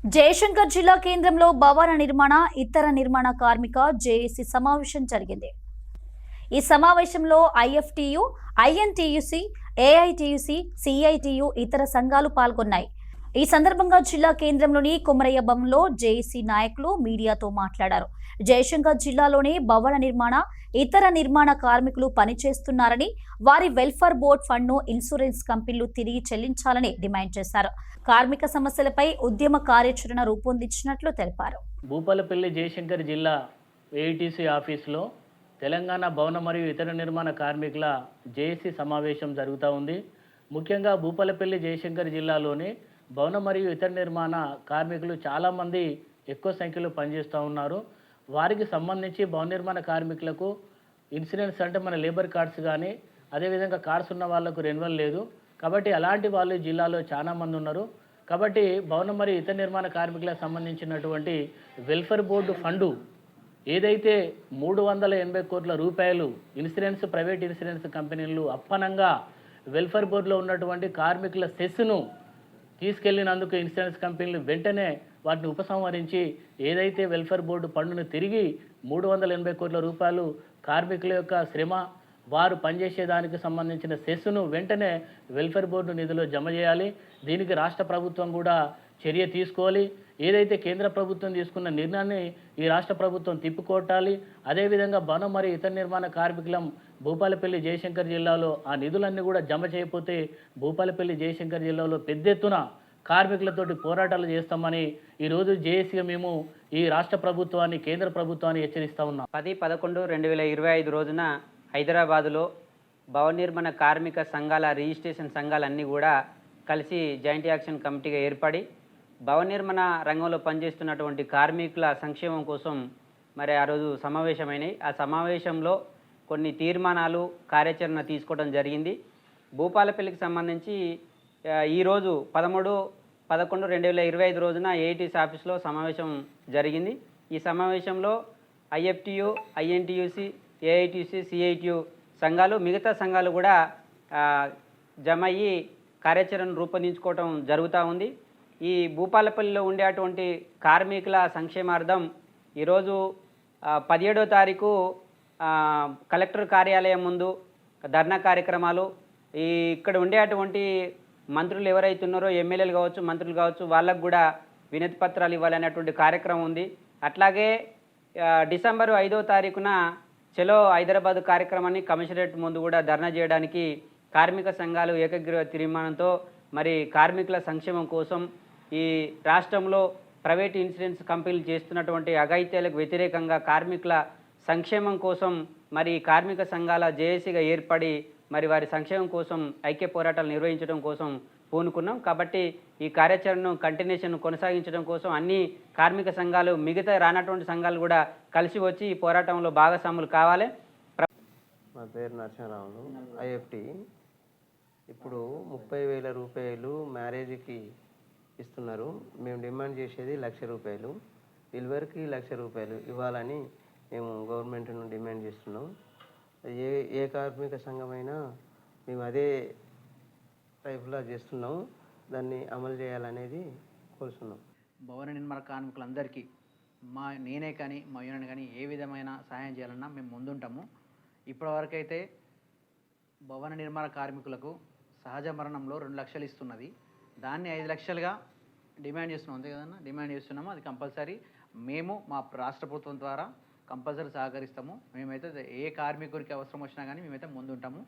జయశంకర్ జిల్లా కేంద్రంలో భవన నిర్మాణ ఇతర నిర్మాణ కార్మిక జేఏసీ సమావేశం జరిగింది. ఈ సమావేశంలో ఐఎఫ్టియు, ఐఎన్టీయూసీ, ఏఐటీయూసీ, సిఐటియు ఇతర సంఘాలు పాల్గొన్నాయి. ఈ సందర్భంగా జిల్లా కేంద్రంలోని కుమరయ్య భవన్లో జేఏసీ నాయకులు మీడియాతో మాట్లాడారు. జయశంకర్ జిల్లాలోని భవన నిర్మాణ ఇతర నిర్మాణ కార్మికులు పనిచేస్తున్నారని, వారి వెల్ఫేర్ బోర్డు ఫండ్ను ఇన్సూరెన్స్ కంపెనీలు తిరిగి చెల్లించాలని డిమాండ్ చేశారు. కార్మిక సమస్యలపై ఉద్యమ కార్యాచరణ రూపొందించినట్లు తెలిపారు. భూపాలపల్లి జయశంకర్ జిల్లా ఏఐటీసీ ఆఫీసులో తెలంగాణ భవన మరియు ఇతర నిర్మాణ కార్మికుల జేఏసీ సమావేశం జరుగుతూ ఉంది. ముఖ్యంగా భూపాలపల్లి జయశంకర్ జిల్లాలోని భవన మరియు ఇతర నిర్మాణ కార్మికులు చాలామంది ఎక్కువ సంఖ్యలో పనిచేస్తూ ఉన్నారు. వారికి సంబంధించి భవన నిర్మాణ కార్మికులకు ఇన్సూరెన్స్ అంటే మన లేబర్ కార్డ్స్ కానీ, అదేవిధంగా కార్డ్స్ ఉన్న వాళ్ళకు రెన్యువల్ లేదు. కాబట్టి అలాంటి వాళ్ళు జిల్లాలో చాలామంది ఉన్నారు. కాబట్టి భవన మరియు ఇతర నిర్మాణ కార్మికులకు సంబంధించినటువంటి వెల్ఫేర్ బోర్డు ఫండు ఏదైతే 380 కోట్ల రూపాయలు ఇన్సూరెన్స్ ప్రైవేట్ ఇన్సూరెన్స్ కంపెనీలు అప్పనంగా వెల్ఫేర్ బోర్డులో ఉన్నటువంటి కార్మికుల సెస్ను తీసుకెళ్లినందుకు ఇన్సూరెన్స్ కంపెనీలు వెంటనే వాటిని ఉపసంహరించి ఏదైతే వెల్ఫేర్ బోర్డు ఫండును తిరిగి 380 కోట్ల రూపాయలు కార్మికుల యొక్క శ్రమ, వారు పనిచేసేదానికి సంబంధించిన సెస్ను వెంటనే వెల్ఫేర్ బోర్డు నిధిలో జమ చేయాలి. దీనికి రాష్ట్ర ప్రభుత్వం కూడా చర్య తీసుకోవాలి. ఏదైతే కేంద్ర ప్రభుత్వం తీసుకున్న నిర్ణయాన్ని ఈ రాష్ట్ర ప్రభుత్వం తిప్పికొట్టాలి. అదేవిధంగా భవన మరియు ఇతర నిర్మాణ కార్మికులం భూపాలపల్లి జయశంకర్ జిల్లాలో ఆ నిధులన్నీ కూడా జమ చేయకపోతే భూపాలపల్లి జయశంకర్ జిల్లాలో పెద్ద ఎత్తున కార్మికులతోటి పోరాటాలు చేస్తామని ఈరోజు జేఏసీగా మేము ఈ రాష్ట్ర ప్రభుత్వాన్ని, కేంద్ర ప్రభుత్వాన్ని హెచ్చరిస్తూ ఉన్నాం. 10-11-2025 రోజున హైదరాబాదులో భవన నిర్మాణ కార్మిక సంఘాల రిజిస్ట్రేషన్ సంఘాలన్నీ కూడా కలిసి జాయింట్ యాక్షన్ కమిటీగా ఏర్పడి భవన నిర్మాణ రంగంలో పనిచేస్తున్నటువంటి కార్మికుల సంక్షేమం కోసం మరి ఆ రోజు సమావేశమైనాయి. ఆ సమావేశంలో కొన్ని తీర్మానాలు, కార్యాచరణ తీసుకోవడం జరిగింది. భూపాలపల్లికి సంబంధించి ఈరోజు 13-11-2025 రోజున ఏఐటీసీ ఆఫీస్లో సమావేశం జరిగింది. ఈ సమావేశంలో ఐఎఫ్టియు, ఐఎన్టీయూసీ, ఏఐటీసీ, సిఐటియు సంఘాలు, మిగతా సంఘాలు కూడా జమ అయ్యి కార్యాచరణ రూపొందించుకోవటం జరుగుతూ ఉంది. ఈ భూపాలపల్లిలో ఉండేటువంటి కార్మికుల సంక్షేమార్థం ఈరోజు 17వ తారీఖు కలెక్టర్ కార్యాలయం ముందు ధర్నా కార్యక్రమాలు, ఇక్కడ ఉండేటువంటి మంత్రులు ఎవరైతే ఉన్నారో, ఎమ్మెల్యేలు కావచ్చు, మంత్రులు కావచ్చు, వాళ్ళకు కూడా వినతి పత్రాలు ఇవ్వాలనేటువంటి కార్యక్రమం ఉంది. అట్లాగే డిసెంబర్ 5వ తారీఖున చలో హైదరాబాద్ కార్యక్రమాన్ని కమిషనరేట్ ముందు కూడా ధర్నా చేయడానికి కార్మిక సంఘాలు ఏకగ్రీవ తీర్మానంతో మరి కార్మికుల సంక్షేమం కోసం ఈ రాష్ట్రంలో ప్రైవేట్ ఇన్సూరెన్స్ కంపెనీలు చేస్తున్నటువంటి అఘాయిత్యాలకు వ్యతిరేకంగా కార్మికుల సంక్షేమం కోసం మరి కార్మిక సంఘాల జేఏసీగా ఏర్పడి మరి వారి సంక్షేమం కోసం ఐక్య పోరాటాలు నిర్వహించడం కోసం పూనుకున్నాం. కాబట్టి ఈ కార్యాచరణను కంటిన్యూషన్ కొనసాగించడం కోసం అన్ని కార్మిక సంఘాలు, మిగతా రానటువంటి సంఘాలు కూడా కలిసి వచ్చి ఈ పోరాటంలో భాగస్వాములు కావాలి. మా పేరు నరసింహరావులు, ఐఎఫ్టి. ఇప్పుడు 30,000 రూపాయలు మ్యారేజ్కి ఇస్తున్నారు. మేము డిమాండ్ చేసేది 1,00,000 రూపాయలు. డెలివరీకి 1,00,000 రూపాయలు ఇవ్వాలని మేము గవర్నమెంట్ను డిమాండ్ చేస్తున్నాం. ఏ కార్మిక సంఘమైనా మేము అదే టైప్లో చేస్తున్నాం. దాన్ని అమలు చేయాలనేది కోరుతున్నాం. భవన నిర్మాణ కార్మికులందరికీ నేనే కానీ మా యూనియన్ కానీ ఏ విధమైన సహాయం చేయాలన్నా మేము ముందుంటాము. ఇప్పటివరకైతే భవన నిర్మాణ కార్మికులకు సహజ మరణంలో 2 లక్షలు ఇస్తున్నది. దాన్ని 5 లక్షలుగా డిమాండ్ చేస్తున్నాం. అంతే కదన్నా, డిమాండ్ చేస్తున్నాము. అది కంపల్సరీ మేము మా రాష్ట్ర ప్రభుత్వం ద్వారా కంపల్సరీ సహకరిస్తాము. మేమైతే ఏ కార్మికుడికి అవసరం వచ్చినా కానీ మేమైతే ముందుంటాము.